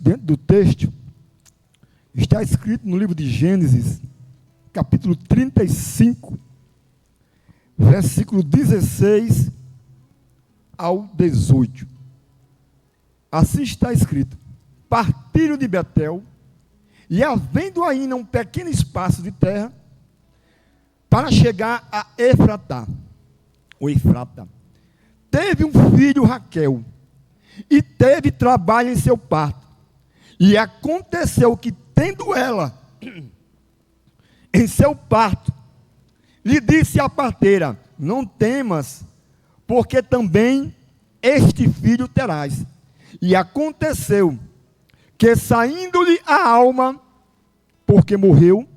dentro do texto, está escrito no livro de Gênesis, capítulo 35, versículo 16 ao 18. Assim está escrito: partiram de Betel, e havendo ainda um pequeno espaço de terra, para chegar a Efratá, ou Efrata, teve um filho Raquel, e teve trabalho em seu parto. E aconteceu que, tendo ela em seu parto, lhe disse a parteira: não temas, porque também este filho terás. E aconteceu que, saindo-lhe a alma, porque morreu,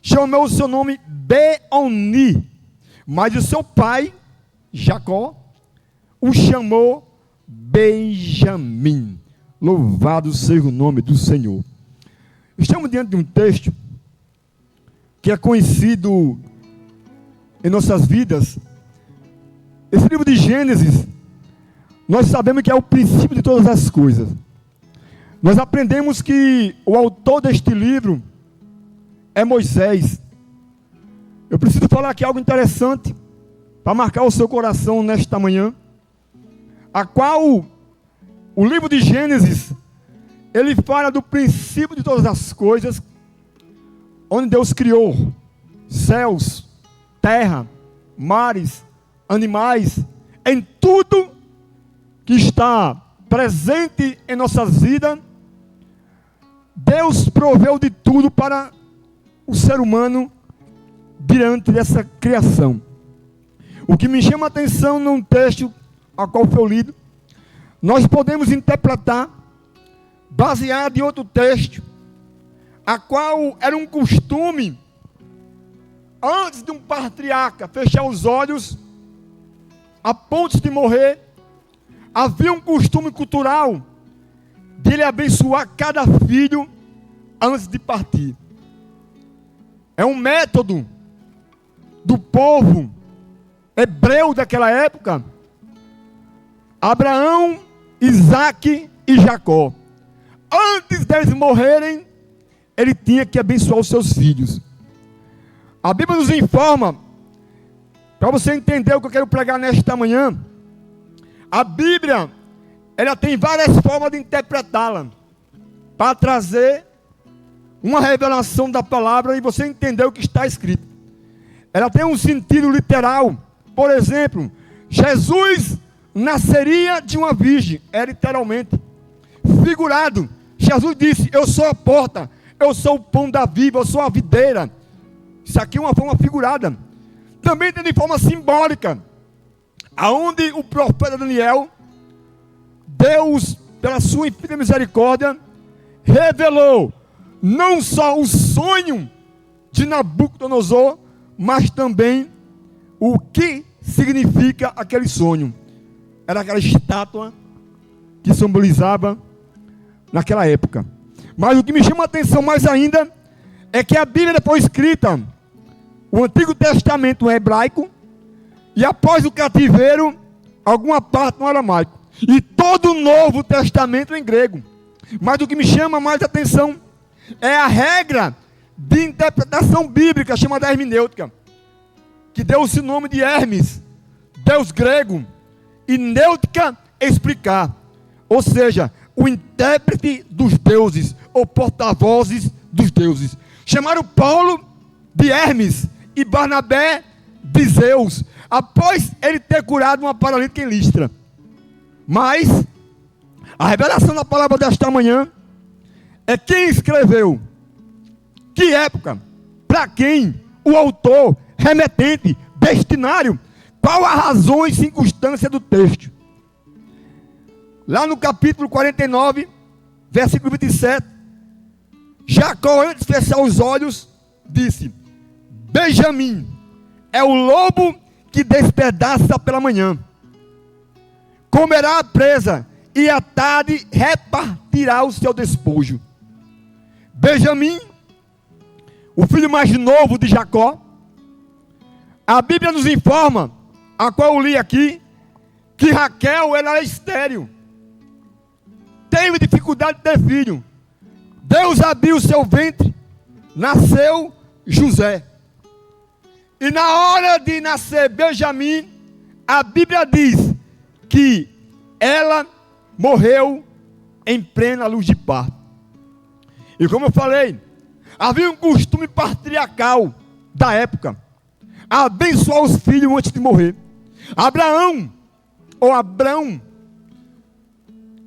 chamou o seu nome Beoni, mas o seu pai, Jacó, o chamou Benjamim. Louvado seja o nome do Senhor. Estamos diante de um texto que é conhecido em nossas vidas. Esse livro de Gênesis, nós sabemos que é o princípio de todas as coisas. Nós aprendemos que o autor deste livro é Moisés. Eu preciso falar aqui algo interessante para marcar o seu coração nesta manhã, a qual o livro de Gênesis, ele fala do princípio de todas as coisas, onde Deus criou céus, terra, mares, animais, em tudo que está presente em nossas vidas. Deus proveu de tudo para o ser humano diante dessa criação. O que me chama a atenção num texto a qual foi lido, nós podemos interpretar baseado em outro texto, a qual era um costume, antes de um patriarca fechar os olhos, a ponto de morrer, havia um costume cultural de ele abençoar cada filho antes de partir. É um método do povo hebreu daquela época. Abraão, Isaque e Jacó, antes deles morrerem, ele tinha que abençoar os seus filhos. A Bíblia nos informa, para você entender o que eu quero pregar nesta manhã, a Bíblia, ela tem várias formas de interpretá-la, para trazer uma revelação da palavra e você entender o que está escrito. Ela tem um sentido literal. Por exemplo, Jesus nasceria de uma virgem, é literalmente. Figurado, Jesus disse: eu sou a porta, eu sou o pão da vida, eu sou a videira. Isso aqui é uma forma figurada. Também tem de forma simbólica, aonde o profeta Daniel, Deus, pela sua infinita misericórdia, revelou não só o sonho de Nabucodonosor, mas também o que significa aquele sonho. Era aquela estátua que simbolizava naquela época. Mas o que me chama a atenção mais ainda é que a Bíblia foi escrita, o Antigo Testamento em hebraico, e após o cativeiro, alguma parte no aramaico, e todo o Novo Testamento em grego. Mas o que me chama mais a atenção é a regra de interpretação bíblica chamada hermenêutica, que deu esse nome de Hermes, Deus grego, e nêutica, explicar, ou seja, o intérprete dos deuses, ou porta-vozes dos deuses. Chamaram Paulo de Hermes e Barnabé de Zeus, após ele ter curado uma paralítica em Listra. Mas a revelação da palavra desta manhã é quem escreveu, que época, para quem, o autor, remetente, destinário, qual a razão e circunstância do texto. Lá no capítulo 49, versículo 27, Jacó, antes de fechar os olhos, disse: Benjamim é o lobo que despedaça pela manhã, comerá a presa e à tarde repartirá o seu despojo. Benjamim, o filho mais novo de Jacó, a Bíblia nos informa, a qual eu li aqui, que Raquel era estéril. teve dificuldade de ter filho. Deus abriu o seu ventre, nasceu José. E na hora de nascer Benjamim, a Bíblia diz que ela morreu em plena luz de parto. E como eu falei, havia um costume patriarcal da época, abençoar os filhos antes de morrer. Abraão,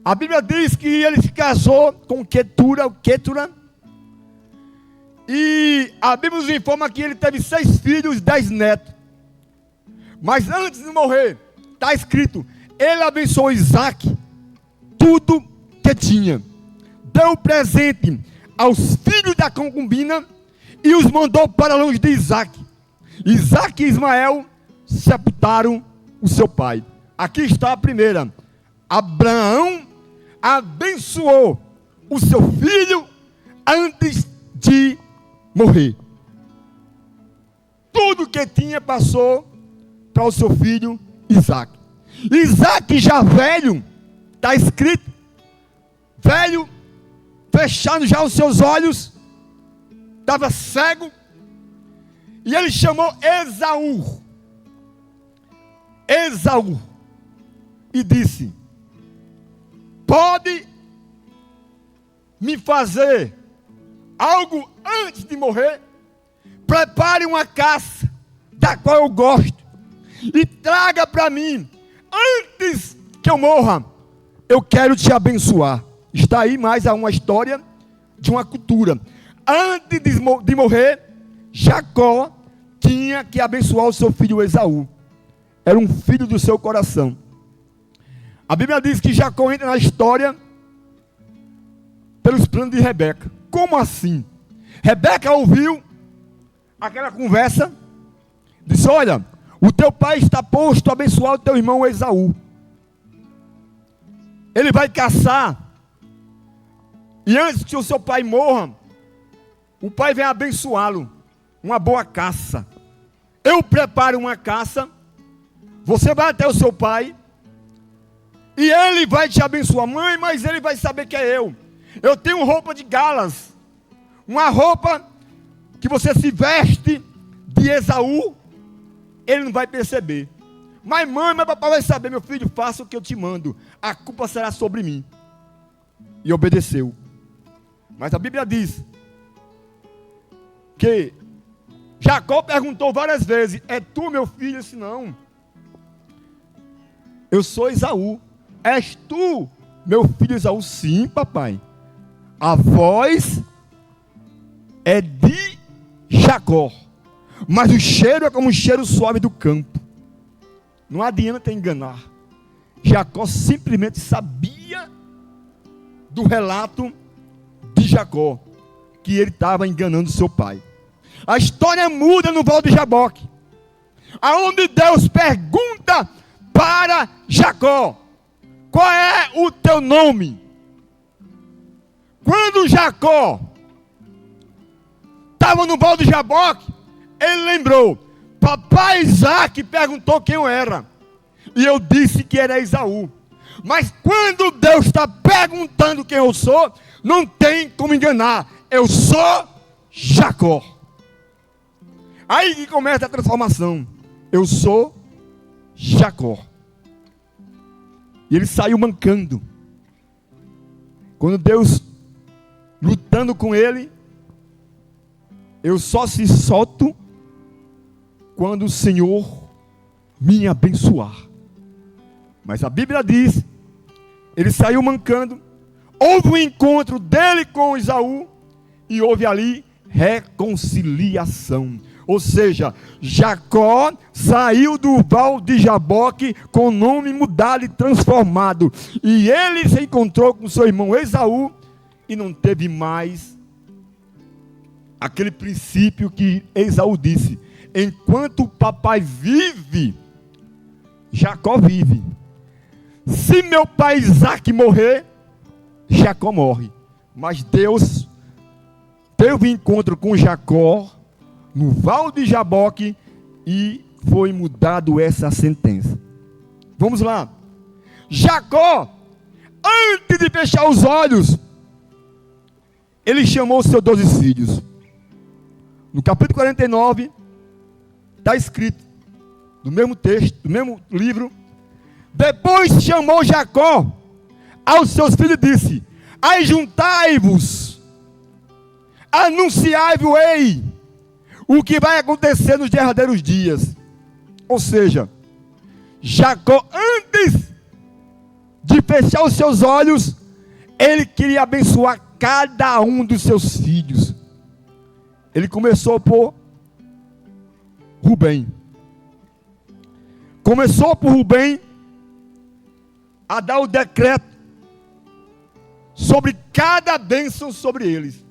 a Bíblia diz que ele se casou com Quetura, e a Bíblia nos informa que ele teve 6 filhos e 10 netos. Mas antes de morrer, está escrito, ele abençoou Isaac, tudo que tinha. Deu presente aos filhos da concubina e os mandou para longe de Isaac. Isaac e Ismael sepultaram o seu pai. Aqui está a primeira. Abraão abençoou o seu filho antes de morrer. Tudo que tinha passou para o seu filho Isaac. Isaac já velho, está escrito, velho, fechando já os seus olhos, estava cego, e ele chamou Esaú, e disse: pode me fazer algo antes de morrer? Prepare uma caça, da qual eu gosto, e traga para mim, antes que eu morra, eu quero te abençoar. Está aí mais uma história de uma cultura. Antes de morrer, Jacó tinha que abençoar o seu filho Esaú. Era um filho do seu coração. A Bíblia diz que Jacó entra na história pelos planos de Rebeca. Como assim? Rebeca ouviu aquela conversa, disse: olha, o teu pai está posto a abençoar o teu irmão Esaú. Ele vai caçar, e antes que o seu pai morra, o pai vem abençoá-lo. Uma boa caça. Eu preparo uma caça, você vai até o seu pai, e ele vai te abençoar. Mãe, mas ele vai saber que é eu. Eu tenho roupa de galas, uma roupa que você se veste de Esaú, ele não vai perceber. Mas mãe, mas papai vai saber. Meu filho, faça o que eu te mando, a culpa será sobre mim. E obedeceu. Mas a Bíblia diz que Jacó perguntou várias vezes: é tu meu filho? Eu disse: não, eu sou Esaú. És tu meu filho Esaú? Sim, papai. A voz é de Jacó, mas o cheiro é como o cheiro suave do campo. Não adianta enganar. Jacó simplesmente sabia do relato de Jacó, que ele estava enganando seu pai. A história muda no Val de Jaboque, aonde Deus pergunta para Jacó: qual é o teu nome? Quando Jacó estava no Val de Jaboque, ele lembrou: papai Isaac perguntou quem eu era, e eu disse que era Esaú. Mas quando Deus está perguntando quem eu sou, não tem como enganar. Eu sou Jacó. Aí que começa a transformação. Eu sou Jacó. E ele saiu mancando. Quando Deus lutando com ele, eu só se solto quando o Senhor me abençoar. Mas a Bíblia diz, ele saiu mancando, houve um encontro dele com Esaú, e houve ali reconciliação. Ou seja, Jacó saiu do Val de Jaboque com o nome mudado e transformado. E ele se encontrou com seu irmão Esaú, e não teve mais aquele princípio que Esaú disse: enquanto o papai vive, Jacó vive. Se meu pai Isaac morrer, Jacó morre. Mas Deus teve encontro com Jacó no Val de Jaboque e foi mudado essa sentença. Vamos lá. Jacó, antes Antes de fechar os olhos, ele chamou os seus 12 filhos. No capítulo 49, está escrito, no mesmo texto, no mesmo livro. Depois chamou Jacó aos seus filhos e disse: ajuntai-vos, anunciai-vos o que vai acontecer nos derradeiros dias. Ou seja, Jacó, antes de fechar os seus olhos, ele queria abençoar cada um dos seus filhos. Ele começou por Rubem. Começou por Rubem a dar o decreto sobre cada bênção sobre eles.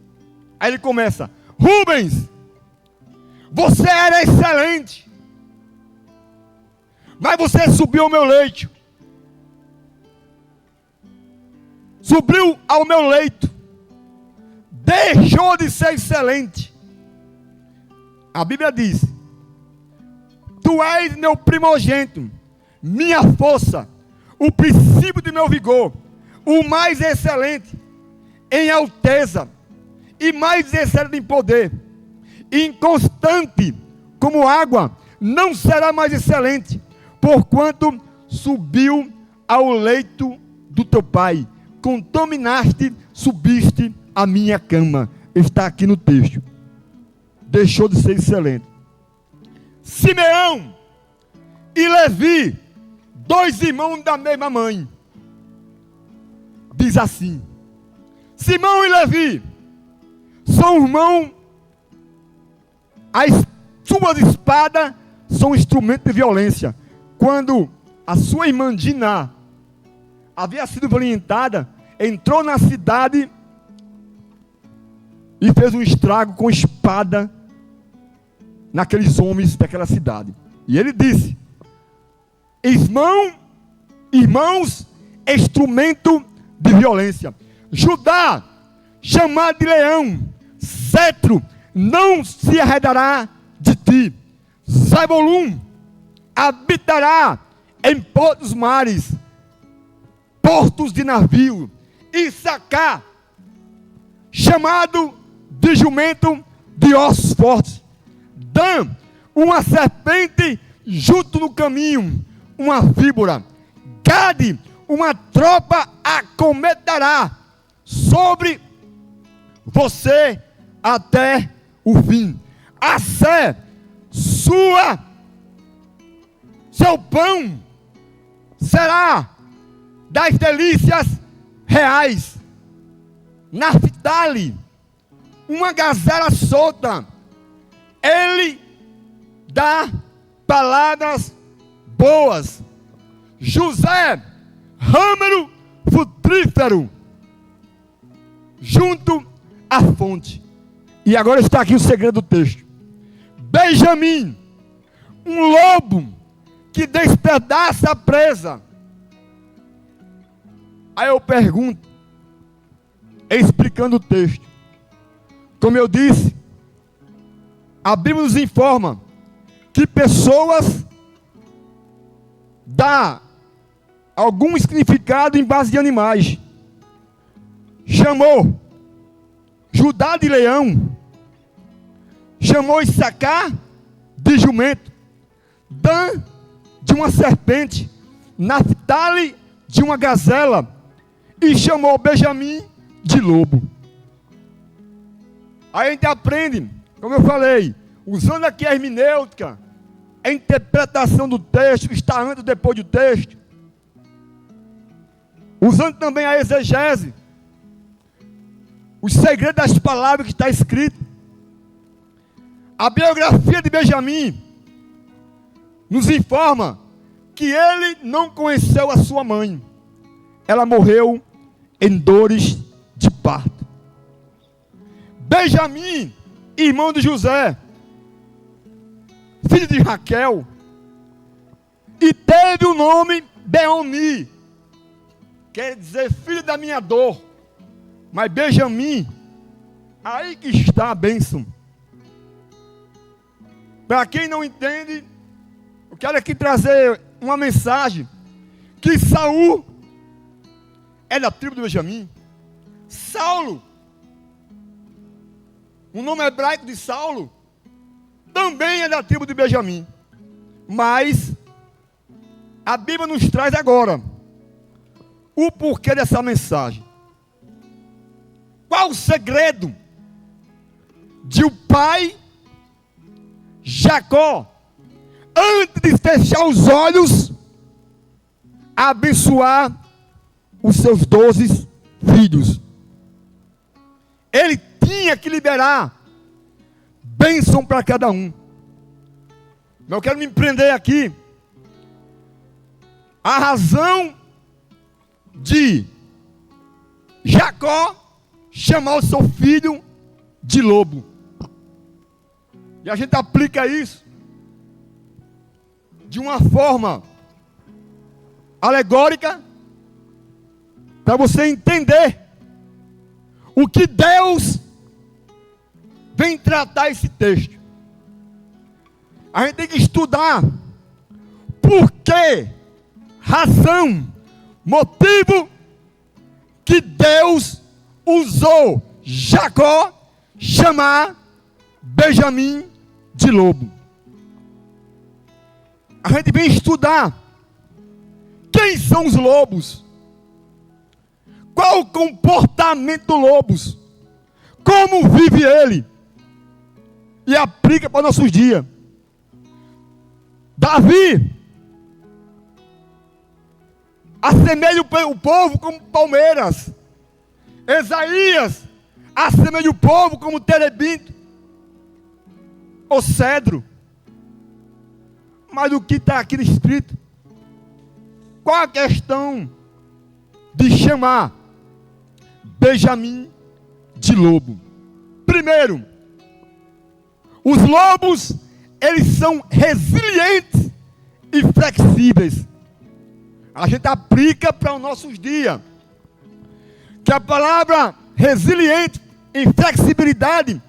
Aí ele começa: Rubens, você era excelente, mas você subiu ao meu leito. Subiu ao meu leito. Deixou de ser excelente. A Bíblia diz: tu és meu primogênito, minha força, o princípio de meu vigor, o mais excelente em alteza e mais excelente em poder, inconstante como água, não será mais excelente, porquanto subiu ao leito do teu pai, contaminaste, subiste a minha cama. Está aqui no texto. Deixou de ser excelente. Simeão e Levi, 2 irmãos da mesma mãe, diz assim: Simão e Levi são irmãos, as suas espadas são instrumento de violência. Quando a sua irmã Diná havia sido violentada, entrou na cidade e fez um estrago com espada naqueles homens daquela cidade. E ele disse: irmãos, instrumento de violência. Judá, chamado de leão, cetro, não se arredará de ti. Zabulon habitará em portos mares, portos de navio. Issacar, chamado de jumento de ossos fortes. Dan, uma serpente junto no caminho, uma víbora. Gade, uma tropa acometerá sobre você até o fim. Assé, seu pão será das delícias reais. Naphtali, uma gazela solta, ele dá palavras boas. José, râmero frutífero, junto à fonte. E agora está aqui o segredo do texto. Benjamim, um lobo que despedaça a presa. Aí eu pergunto, explicando o texto, como eu disse, a Bíblia nos informa que pessoas dão algum significado em base de animais. Chamou Judá de leão, chamou Issacar de jumento, Dan de uma serpente, Naphtali de uma gazela, e chamou Benjamim de lobo. Aí a gente aprende, como eu falei, usando aqui a hermenêutica, a interpretação do texto, que está antes ou depois do texto, usando também a exegese, os segredos das palavras que está escrito. A biografia de Benjamim nos informa que ele não conheceu a sua mãe. Ela morreu em dores de parto. Benjamim, irmão de José, filho de Raquel, e teve o nome Beoni, quer dizer filho da minha dor. Mas Benjamim, aí que está a bênção. Para quem não entende, eu quero aqui trazer uma mensagem, que Saul é da tribo de Benjamim. Saulo, o nome hebraico de Saulo, também é da tribo de Benjamim. Mas a Bíblia nos traz agora o porquê dessa mensagem. Qual o segredo de o pai Jacó, antes de fechar os olhos, abençoar os seus 12 filhos? Ele tinha que liberar bênção para cada um. Eu quero me prender aqui. A razão de Jacó chamar o seu filho de lobo. E a gente aplica isso de uma forma alegórica para você entender o que Deus vem tratar esse texto. A gente tem que estudar por que, razão, motivo que Deus usou Jacó chamar Benjamim de lobo. A gente vem estudar quem são os lobos, qual o comportamento dos lobos, como vive ele, e aplica para nossos dias. Davi assemelha o povo como palmeiras. Isaías assemelha o povo como terebinto ou cedro. Mas o que está aqui escrito? Qual a questão de chamar Benjamim de lobo? Primeiro, os lobos, eles são resilientes e flexíveis. A gente aplica para os nossos dias que a palavra resiliente e flexibilidade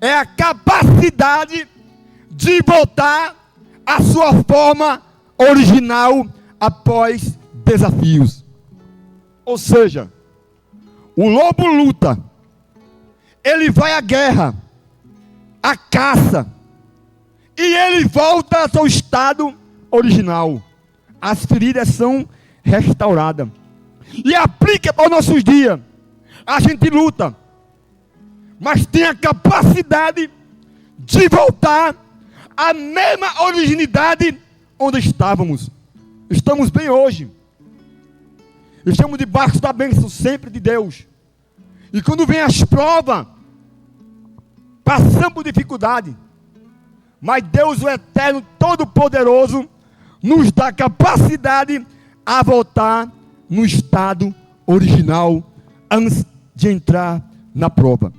é a capacidade de voltar à sua forma original após desafios. Ou seja, o lobo luta, ele vai à guerra, à caça, e ele volta ao seu estado original. As feridas são restauradas. E aplica para os nossos dias. A gente luta, mas tem a capacidade de voltar à mesma originalidade onde estávamos. Estamos bem hoje. Estamos debaixo da bênção sempre de Deus. E quando vem as provas, passamos por dificuldade. Mas Deus, o Eterno, Todo-Poderoso, nos dá capacidade a voltar no estado original antes de entrar na prova.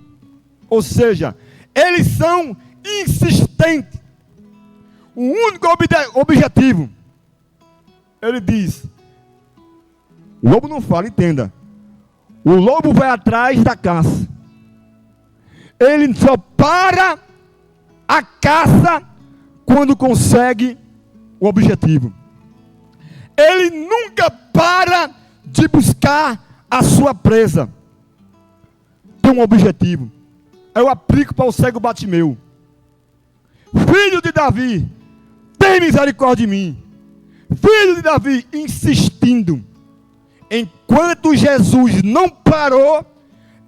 Ou seja, eles são insistentes. O único objetivo, ele diz, o lobo não fala, entenda. O lobo vai atrás da caça. Ele só para a caça quando consegue o objetivo. Ele nunca para de buscar a sua presa. Tem um objetivo. Eu aplico para o cego Batimeu. Filho de Davi, tem misericórdia de mim. Filho de Davi, insistindo. Enquanto Jesus não parou,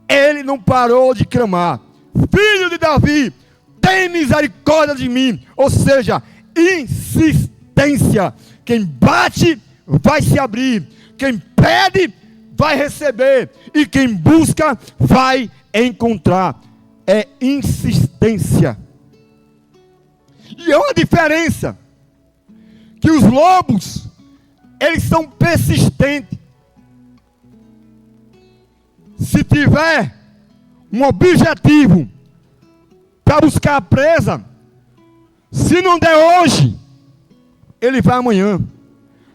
ele não parou de clamar. Filho de Davi, tem misericórdia de mim. Ou seja, insistência. Quem bate vai se abrir. Quem pede vai receber. E quem busca vai encontrar. É insistência. E é uma diferença. Que os lobos, eles são persistentes. Se tiver um objetivo para buscar a presa, se não der hoje, ele vai amanhã.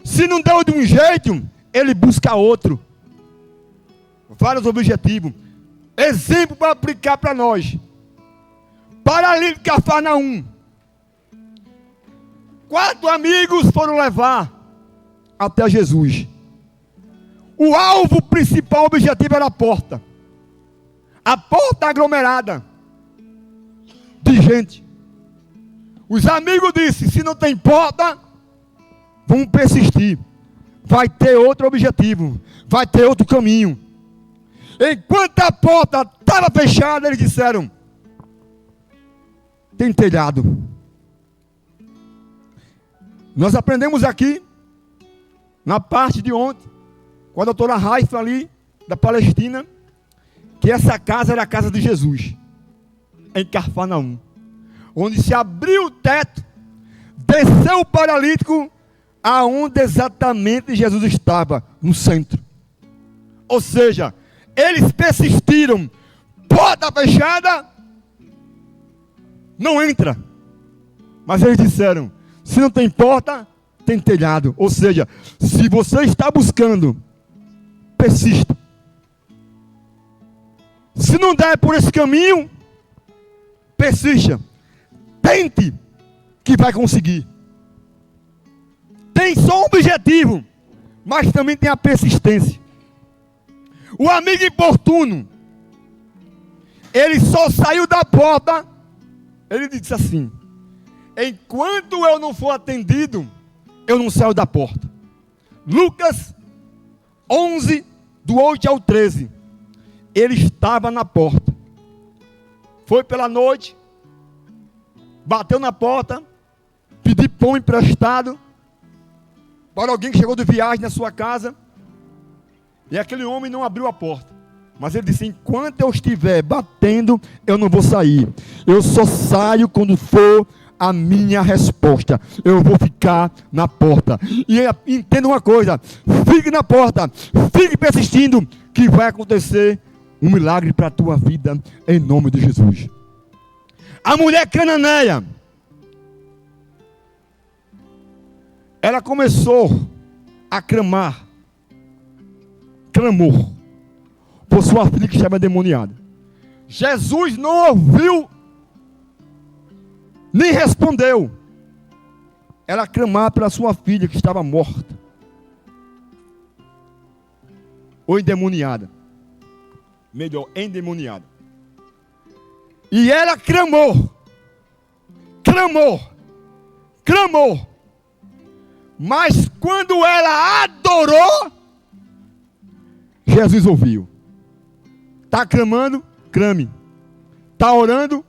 Se não deu de um jeito, ele busca outro. Vários objetivos. Exemplo para aplicar para nós. Paralítico de Cafarnaum. 4 amigos foram levar até Jesus. O alvo principal, o objetivo era a porta. A porta aglomerada de gente. Os amigos disseram, se não tem porta, vamos persistir. Vai ter outro objetivo, vai ter outro caminho. Enquanto a porta estava fechada, eles disseram, tem telhado. Nós aprendemos aqui, na parte de ontem, com a doutora Raifa ali, da Palestina, que essa casa era a casa de Jesus, em Cafarnaum, onde se abriu o teto, desceu o paralítico, aonde exatamente Jesus estava, no centro. Ou seja, eles persistiram, porta fechada, não entra. Mas eles disseram, se não tem porta, tem telhado. Ou seja, se você está buscando, persista. Se não der por esse caminho, persista. Tente, que vai conseguir. Tem só um objetivo, mas também tem a persistência. O amigo importuno, ele só saiu da porta, ele disse assim, enquanto eu não for atendido, eu não saio da porta. Lucas 11, do 8 ao 13. Ele estava na porta. Foi pela noite, bateu na porta, pediu pão emprestado para alguém que chegou de viagem na sua casa. E aquele homem não abriu a porta. Mas ele disse, enquanto eu estiver batendo, eu não vou sair. Eu só saio quando for a minha resposta. Eu vou ficar na porta. E entenda uma coisa, fique na porta, fique persistindo, que vai acontecer um milagre para a tua vida, em nome de Jesus. A mulher cananeia, ela começou a clamor por sua filha que estava endemoniada. Jesus não ouviu, nem respondeu. Ela clamava pela sua filha que estava morta, ou endemoniada. Melhor, endemoniada. E ela clamou. Mas quando ela adorou, Jesus ouviu. Está clamando? Clame. Está orando?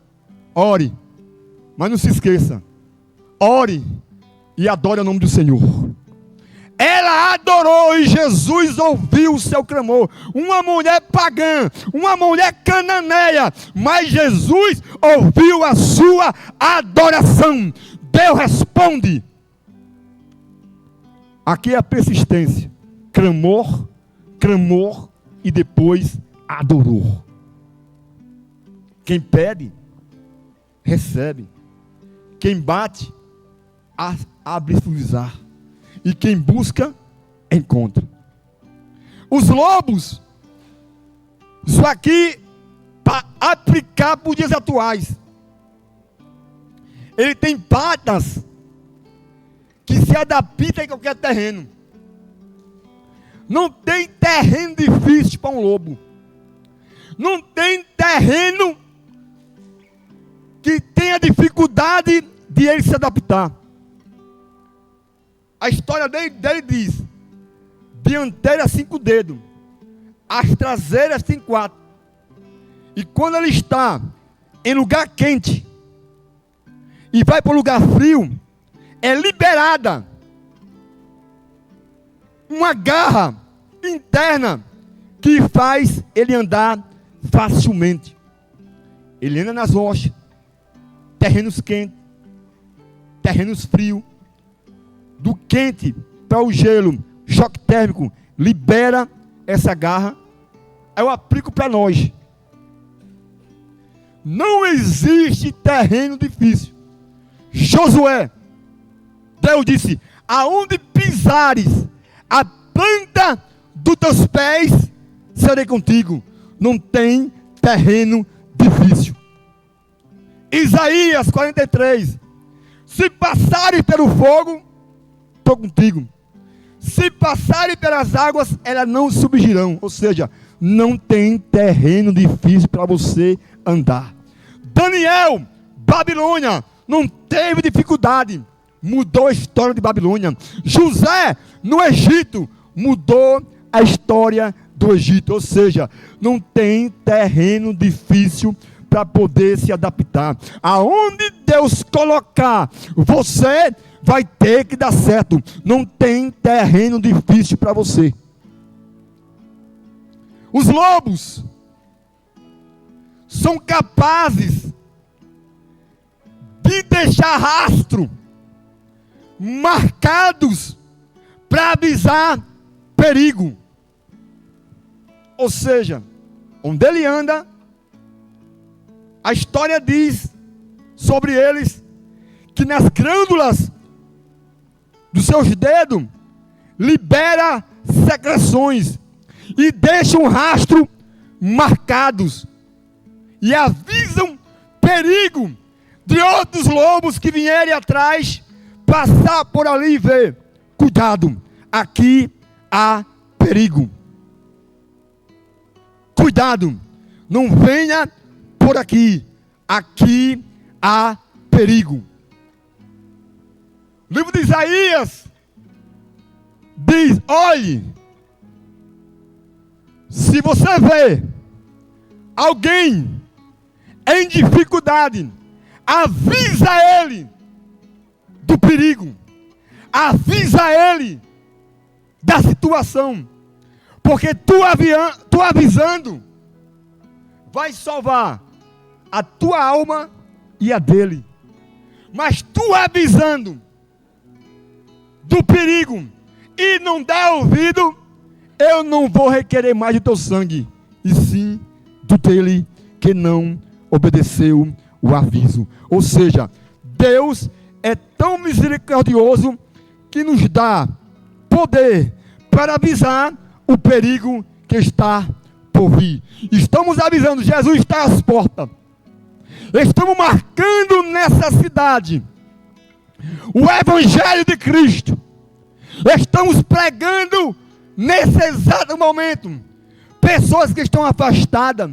Ore. Mas não se esqueça, ore e adore o nome do Senhor. Ela adorou e Jesus ouviu o seu clamor. Uma mulher pagã, uma mulher cananeia, mas Jesus ouviu a sua adoração. Deus responde. Aqui é a persistência. Clamor e depois adorou. Quem pede, recebe. Quem bate, abre-se. E quem busca, encontra. Os lobos, isso aqui para aplicar para os dias atuais. Ele tem patas que se adaptam em qualquer terreno. Não tem terreno difícil para um lobo. Não tem terreno que tenha dificuldade de ele se adaptar. A história dele diz: dianteira 5 dedos, as traseiras tem 4. E quando ele está em lugar quente e vai para o lugar frio, é liberada uma garra interna que faz ele andar facilmente. Ele anda nas rochas, terrenos quentes, terrenos frios. Do quente para o gelo, choque térmico, libera essa garra. Eu aplico para nós. Não existe terreno difícil. Josué, Deus disse: aonde pisares a planta dos teus pés, serei contigo. Não tem terreno difícil. Isaías 43: se passares pelo fogo, estou contigo. se passarem pelas águas, elas não submergirão. Ou seja, não tem terreno difícil para você andar. Daniel, Babilônia, não teve dificuldade, mudou a história de Babilônia. José, no Egito, mudou a história do Egito. Ou seja, não tem terreno difícil para poder se adaptar. Aonde Deus colocar você, vai ter que dar certo. Não tem terreno difícil para você. Os lobos são capazes de deixar rastro marcados para avisar perigo. Ou seja, onde ele anda, a história diz sobre eles que nas glândulas dos seus dedos libera secreções e deixa um rastro marcados e avisam perigo de outros lobos que vierem atrás, passar por ali e ver: cuidado, aqui há perigo. Cuidado, não venha por aqui, aqui há perigo. O livro de Isaías diz: olhe, se você vê alguém em dificuldade, avisa ele do perigo, avisa ele da situação, porque tu avisando vai salvar a tua alma e a dele. Mas tu avisando do perigo e não der ouvido, eu não vou requerer mais do teu sangue, e sim do dele que não obedeceu o aviso. Ou seja, Deus é tão misericordioso que nos dá poder para avisar o perigo que está por vir. Estamos avisando: Jesus está às portas. Estamos marcando nessa cidade o Evangelho de Cristo. Estamos pregando nesse exato momento. Pessoas que estão afastadas,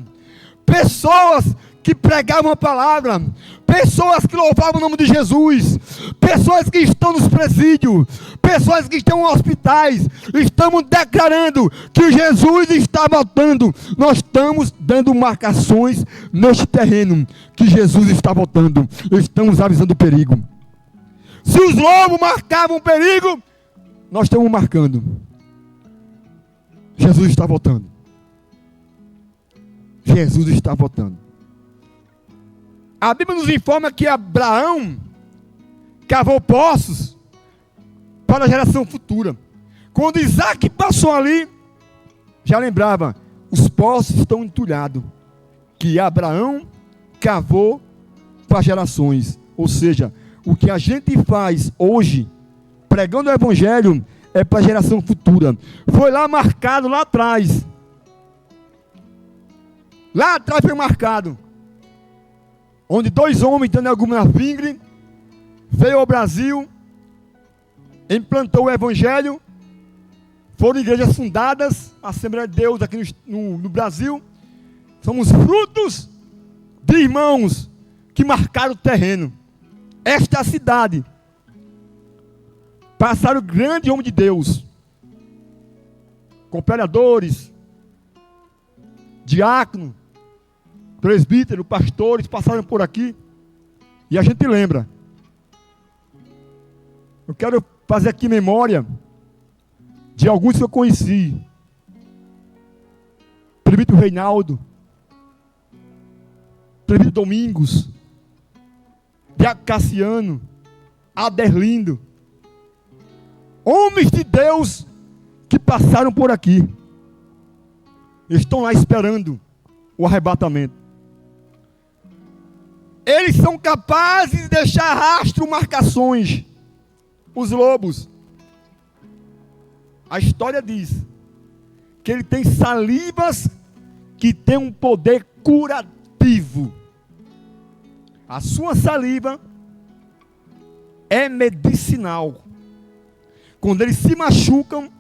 pessoas que pregavam a palavra, pessoas que louvavam o nome de Jesus, pessoas que estão nos presídios, pessoas que estão em hospitais. Estamos declarando que Jesus está voltando. Nós estamos dando marcações neste terreno que Jesus está voltando. Estamos avisando o perigo. Se os lobos marcavam o perigo, nós estamos marcando: Jesus está voltando. Jesus está voltando. A Bíblia nos informa que Abraão cavou poços para a geração futura. Quando Isaac passou ali, já lembrava: os poços estão entulhados, que Abraão cavou para gerações. Ou seja, o que a gente faz hoje, pregando o Evangelho, é para a geração futura. Foi lá marcado, lá atrás. Lá atrás foi marcado, onde dois homens, Daniel Gumar Vingre, veio ao Brasil, implantou o Evangelho, foram igrejas fundadas, a Assembleia de Deus aqui no Brasil. Somos frutos de irmãos que marcaram o terreno. Esta cidade passaram grande homem de Deus, cooperadores, diácono, presbítero, pastores, passaram por aqui, e a gente lembra. Eu quero fazer aqui memória de alguns que eu conheci: presbítero Reinaldo, presbítero Domingos, diácono Cassiano, Aderlindo, homens de Deus que passaram por aqui, estão lá esperando o arrebatamento. Eles são capazes de deixar rastro, marcações. Os lobos, a história diz que ele tem salivas que tem um poder curativo. A sua saliva é medicinal. quando eles se machucam,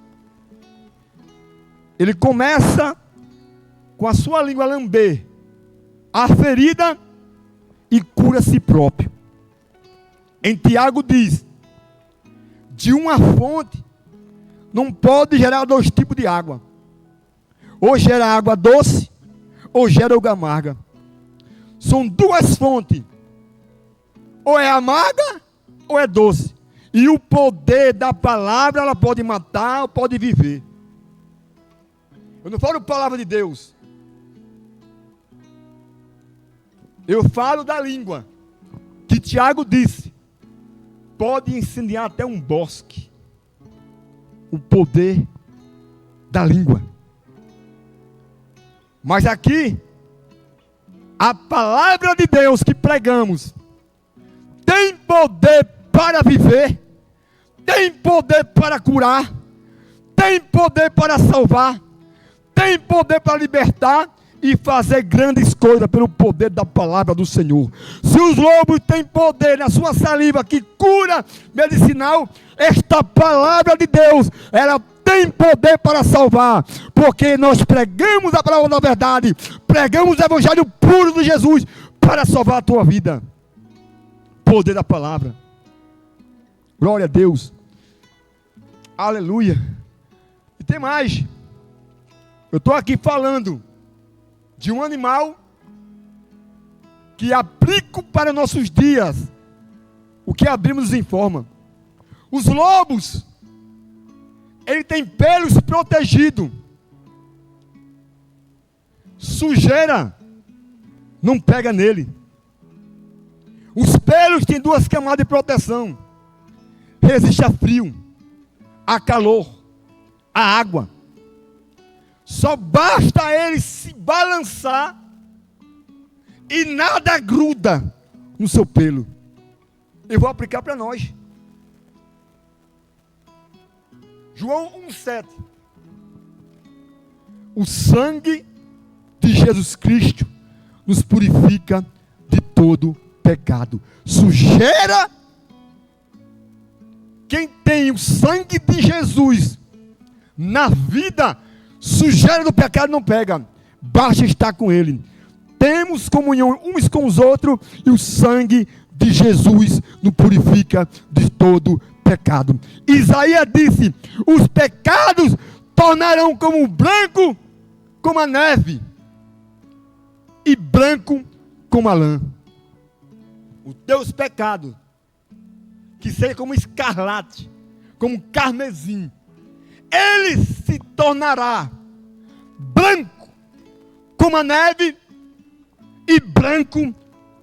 ele começa com a sua língua a lamber a ferida e cura a si próprio. Em Tiago diz: de uma fonte não pode gerar dois tipos de água. Ou gera água doce, ou gera água amarga. São duas fontes. Ou é amarga, ou é doce. E o poder da palavra, ela pode matar ou pode viver. Eu não falo palavra de Deus. Eu falo da língua. Que Tiago disse: pode incendiar até um bosque. O poder da língua. Mas aqui, a palavra de Deus que pregamos tem poder para viver, tem poder para curar, tem poder para salvar, tem poder para libertar e fazer grandes coisas pelo poder da palavra do Senhor. Se os lobos têm poder na sua saliva que cura medicinal, esta palavra de Deus, ela tem poder para salvar, porque nós pregamos a palavra da verdade, pregamos o evangelho puro de Jesus para salvar a tua vida. Poder da palavra. Glória a Deus. Aleluia. E tem mais. Eu estou aqui falando de um animal que aplico para nossos dias o que a Bíblia nos informa. Os lobos, ele tem pelos protegidos. Sujeira não pega nele. Os pelos têm duas camadas de proteção. Resiste a frio, a calor, a água. Só basta ele se balançar e nada gruda no seu pelo. Eu vou aplicar para nós. João 1,7. O sangue de Jesus Cristo nos purifica de todo pecado. Sujeira. Quem tem o sangue de Jesus na vida, sujeira do pecado não pega. Basta estar com Ele. Temos comunhão uns com os outros e o sangue de Jesus nos purifica de todo pecado. Isaías disse: os pecados tornarão como branco como a neve e branco como a lã. Os teus pecados, que seja como escarlate, como carmesim, ele se tornará branco como a neve e branco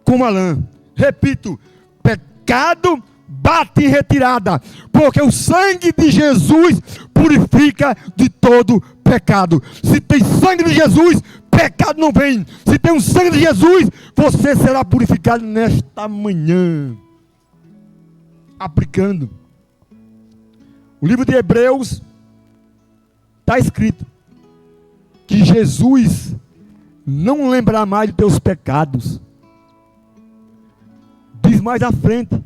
como a lã. Repito, pecado bate em retirada, porque o sangue de Jesus purifica de todo pecado. Se tem sangue de Jesus, pecado não vem. Se tem o sangue de Jesus, você será purificado nesta manhã. Aplicando. O livro de Hebreus está escrito que Jesus não lembrará mais de teus pecados. Diz mais à frente,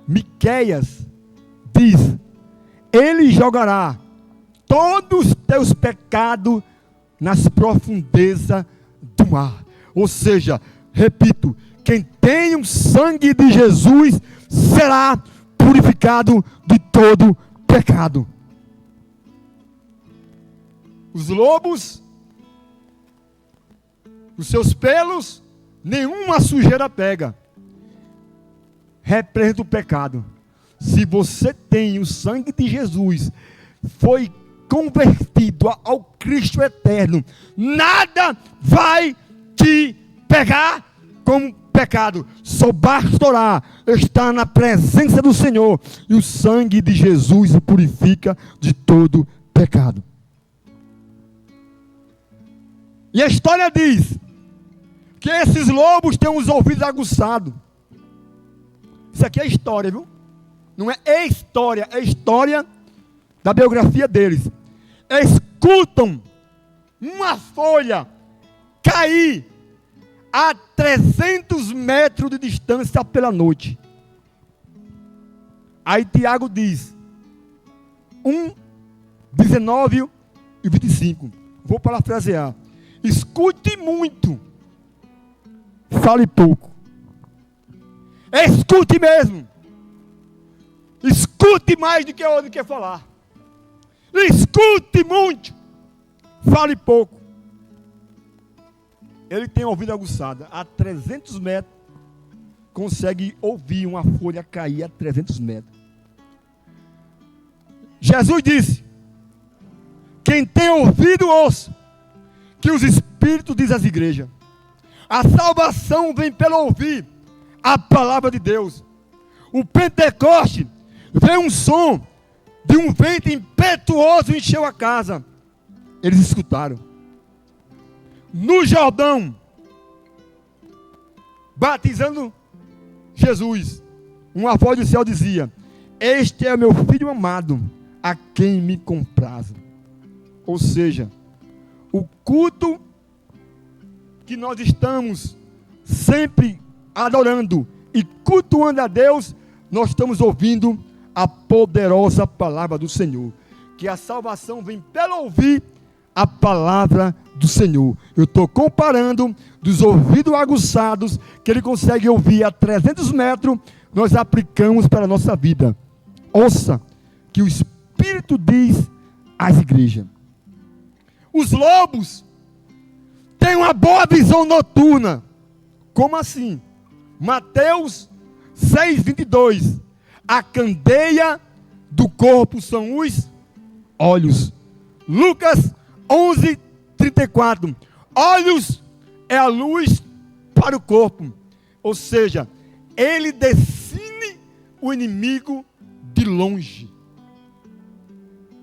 Miqueias diz: ele jogará todos os teus pecados nas profundezas do mar. Ou seja, repito, quem tem o sangue de Jesus será purificado de todo pecado. Os lobos, os seus pelos, nenhuma sujeira pega. Representa o pecado. Se você tem o sangue de Jesus, foi convertido ao Cristo eterno, nada vai te pegar como pecado. Só basta orar, estar na presença do Senhor, e o sangue de Jesus o purifica de todo pecado. E a história diz que esses lobos têm os ouvidos aguçados. Isso aqui é história, viu? Não é história, é história da biografia deles. Escutam uma folha cair a 300 metros de distância pela noite. Aí Tiago diz: 1, 19 e 25. Vou parafrasear. Escute muito, fale pouco. Escute mesmo. Escute mais do que eu quer falar. Escute muito, fale pouco. Ele tem ouvido aguçada. A 300 metros, consegue ouvir uma folha cair a 300 metros. Jesus disse: quem tem ouvido, ouça, que os Espíritos dizem às igrejas. A salvação vem pelo ouvir a palavra de Deus. O Pentecoste veio um som de um vento impetuoso, encheu a casa. Eles escutaram. No Jordão, batizando Jesus, uma voz do céu dizia: este é o meu filho amado, a quem me comprazo. Ou seja, o culto que nós estamos sempre adorando e cultuando a Deus, nós estamos ouvindo a poderosa palavra do Senhor. Que a salvação vem pelo ouvir a palavra do Senhor. Eu estou comparando dos ouvidos aguçados, que ele consegue ouvir a 300 metros, nós aplicamos para a nossa vida. Ouça que o Espírito diz às igrejas. Os lobos têm uma boa visão noturna. Como assim? Mateus 6:22. A candeia do corpo são os olhos. Lucas 11:34. Olhos é a luz para o corpo. Ou seja, ele define o inimigo de longe.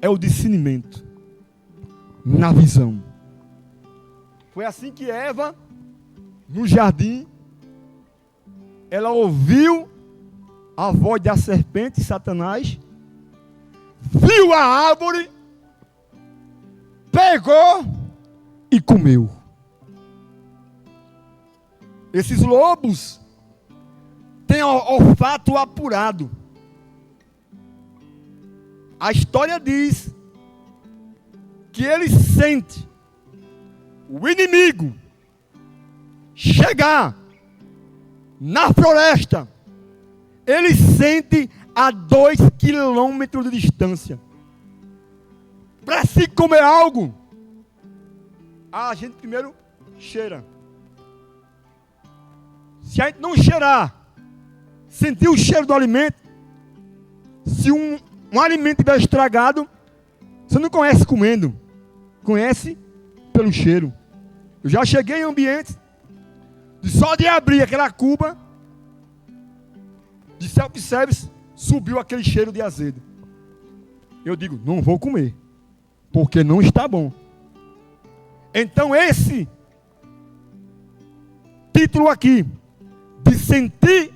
É o discernimento na visão. Foi assim que Eva, no jardim, ela ouviu a voz da serpente, Satanás, viu a árvore, pegou e comeu. Esses lobos têm olfato apurado. A história diz que ele sente o inimigo chegar na floresta. Ele sente a 2 quilômetros de distância. Para se comer algo, a gente primeiro cheira. Se a gente não cheirar, sentir o cheiro do alimento, se um alimento estiver estragado, você não conhece comendo, conhece pelo cheiro. Eu já cheguei em ambientes só de abrir aquela cuba de self-service, subiu aquele cheiro de azedo. Eu digo, não vou comer, porque não está bom. Então esse título aqui, de sentir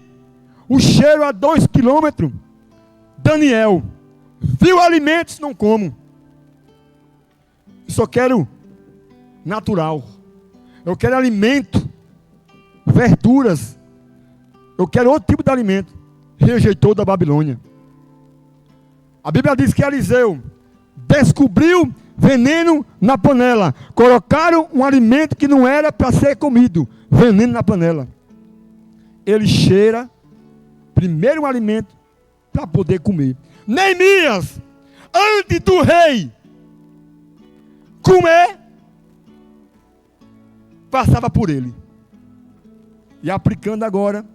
o cheiro a 2 quilômetros, Daniel viu alimentos, não como. Eu só quero natural. Eu quero alimento, verduras. Eu quero outro tipo de alimento. Rejeitou da Babilônia. A Bíblia diz que Eliseu descobriu veneno na panela. Colocaram um alimento que não era para ser comido. Veneno na panela. Ele cheira primeiro um alimento para poder comer. Neemias, antes do rei comer, passava por ele. E aplicando agora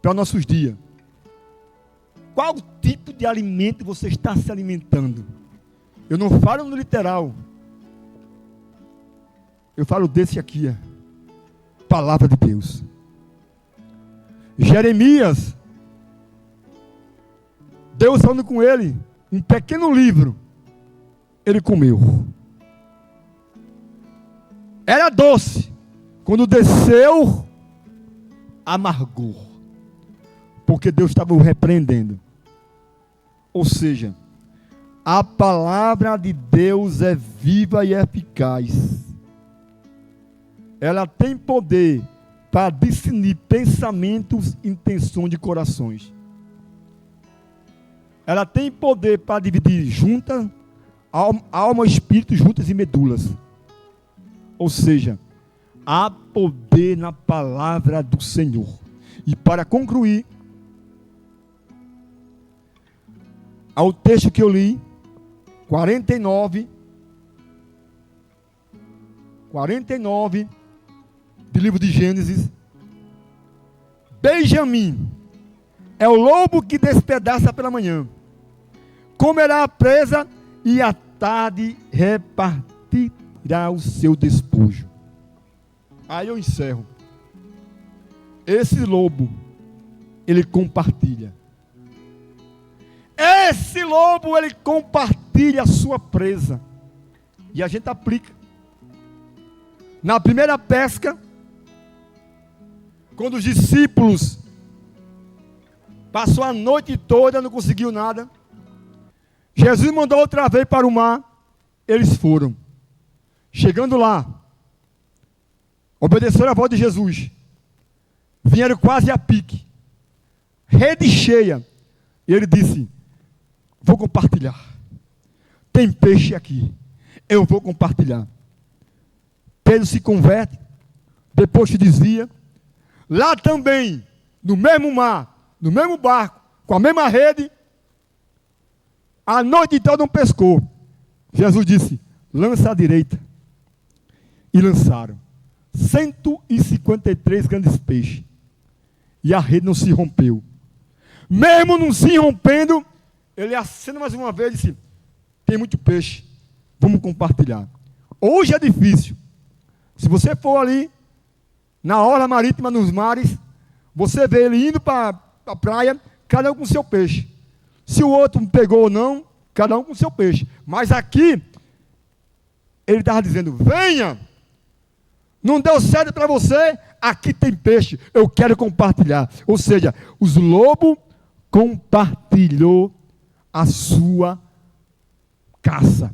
para nossos dias. Qual tipo de alimento você está se alimentando? Eu não falo no literal. Eu falo desse aqui. Palavra de Deus. Jeremias, Deus falando com ele, um pequeno livro, ele comeu. Era doce, quando desceu, amargou, porque Deus estava o repreendendo. Ou seja, a palavra de Deus é viva e eficaz. Ela tem poder para discernir pensamentos e intenções de corações. ela tem poder para dividir juntas, alma e espírito, juntas e medulas. Ou seja, há poder na palavra do Senhor. E para concluir, ao texto que eu li, 49 do livro de Gênesis. Benjamim é o lobo que despedaça pela manhã, comerá a presa e à tarde repartirá o seu despojo. Aí eu encerro. Esse lobo, ele compartilha. Esse lobo, ele compartilha a sua presa. E a gente aplica. Na primeira pesca, quando os discípulos passou a noite toda, não conseguiu nada, Jesus mandou outra vez para o mar, eles foram. Chegando lá, obedeceram a voz de Jesus, vieram quase a pique, rede cheia, e ele disse: vou compartilhar, tem peixe aqui, eu vou compartilhar. Pedro se converte, depois se desvia, lá também, no mesmo mar, no mesmo barco, com a mesma rede, a noite toda não pescou. Jesus disse: lança à direita. E lançaram 153 grandes peixes. E a rede não se rompeu. Mesmo não se rompendo, ele acena mais uma vez e disse: tem muito peixe, vamos compartilhar. Hoje é difícil. Se você for ali, na hora marítima, nos mares, você vê ele indo para a praia, cada um com seu peixe. Se o outro pegou ou não, cada um com seu peixe. Mas aqui, ele estava dizendo: venha, não deu certo para você, aqui tem peixe, eu quero compartilhar. Ou seja, os lobos compartilhou a sua caça.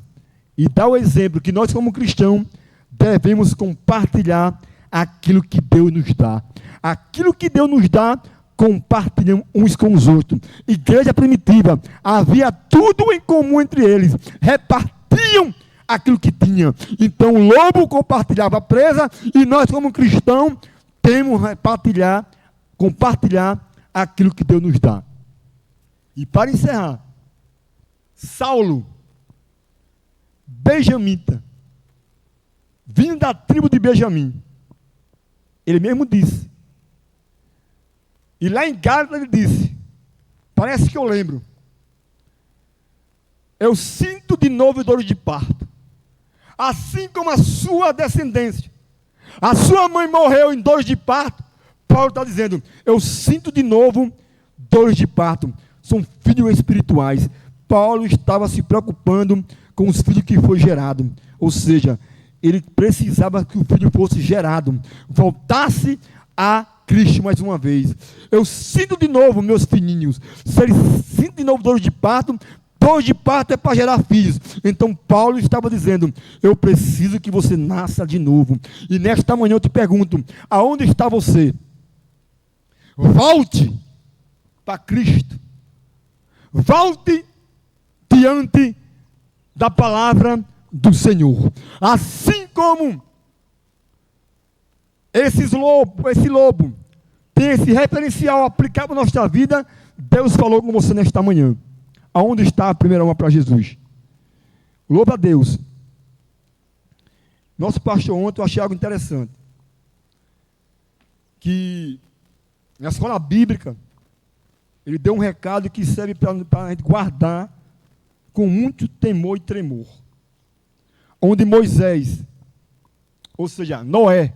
E dá o exemplo que nós, como cristãos, devemos compartilhar aquilo que Deus nos dá. Aquilo que Deus nos dá, compartilham uns com os outros. Igreja primitiva, havia tudo em comum entre eles. Repartiam aquilo que tinham. Então o lobo compartilhava a presa e nós, como cristãos, temos que compartilhar aquilo que Deus nos dá. E para encerrar, Saulo, benjamita, vindo da tribo de Benjamim, ele mesmo disse, e lá em Gálatas ele disse, parece que eu lembro: eu sinto de novo dores de parto, assim como a sua descendência. A sua mãe morreu em dores de parto. Paulo está dizendo: eu sinto de novo dores de parto. São filhos espirituais. Paulo estava se preocupando com os filhos que foi gerado. Ou seja, ele precisava que o filho fosse gerado, voltasse a Cristo mais uma vez. Eu sinto de novo, meus filhinhos. Se ele sente de novo dores de parto é para gerar filhos. Então Paulo estava dizendo: eu preciso que você nasça de novo. E nesta manhã eu te pergunto: aonde está você? Volte para Cristo. Volte diante da palavra do Senhor. Assim como esse lobo tem esse referencial aplicado na nossa vida, Deus falou com você nesta manhã. Aonde está a primeira alma para Jesus? Louva a Deus. Nosso pastor ontem, eu achei algo interessante. Que na escola bíblica, ele deu um recado que serve para a gente guardar com muito temor e tremor. Onde Moisés, ou seja, Noé,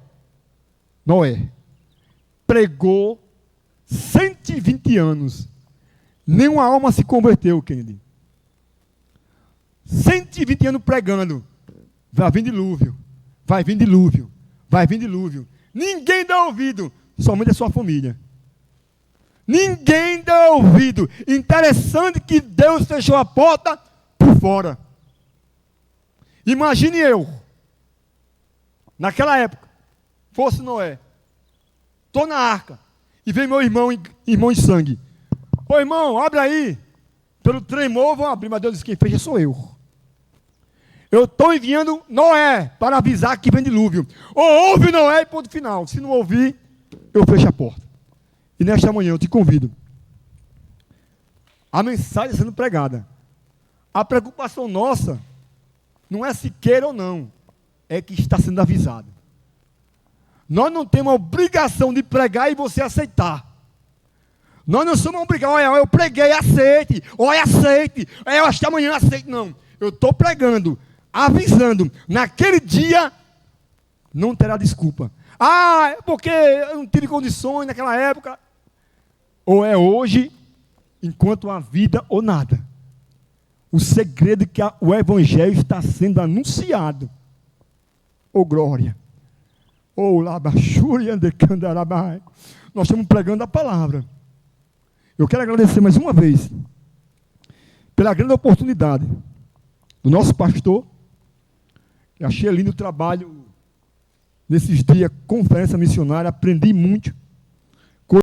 pregou 120 anos. Nenhuma alma se converteu, Kennedy. 120 anos pregando. Vai vir dilúvio, vai vir dilúvio, vai vir dilúvio. Ninguém dá ouvido, somente a sua família. Ninguém dá ouvido. Interessante que Deus fechou a porta por fora. Imagine eu, naquela época, fosse Noé, estou na arca, e vem meu irmão de sangue. Ô irmão, abre aí, pelo tremor vão abrir, mas Deus disse: quem fecha sou eu. Eu estou enviando Noé para avisar que vem dilúvio. Ou ouve Noé e ponto final. Se não ouvir, eu fecho a porta. E nesta manhã eu te convido. A mensagem sendo pregada. A preocupação nossa não é se queira ou não, é que está sendo avisado. Nós não temos a obrigação de pregar e você aceitar. Nós não somos obrigados: olha, eu preguei, aceite. Olha, aceite. Eu acho que amanhã aceite. Não. Eu estou pregando, avisando. Naquele dia, não terá desculpa. Ah, é porque eu não tive condições naquela época. Ou é hoje, enquanto há vida ou nada. O segredo é que o Evangelho está sendo anunciado. Oh, glória. Oh, labachúria de candarabai. Nós estamos pregando a palavra. Eu quero agradecer mais uma vez pela grande oportunidade do nosso pastor. Eu achei lindo o trabalho nesses dias, conferência missionária, aprendi muito.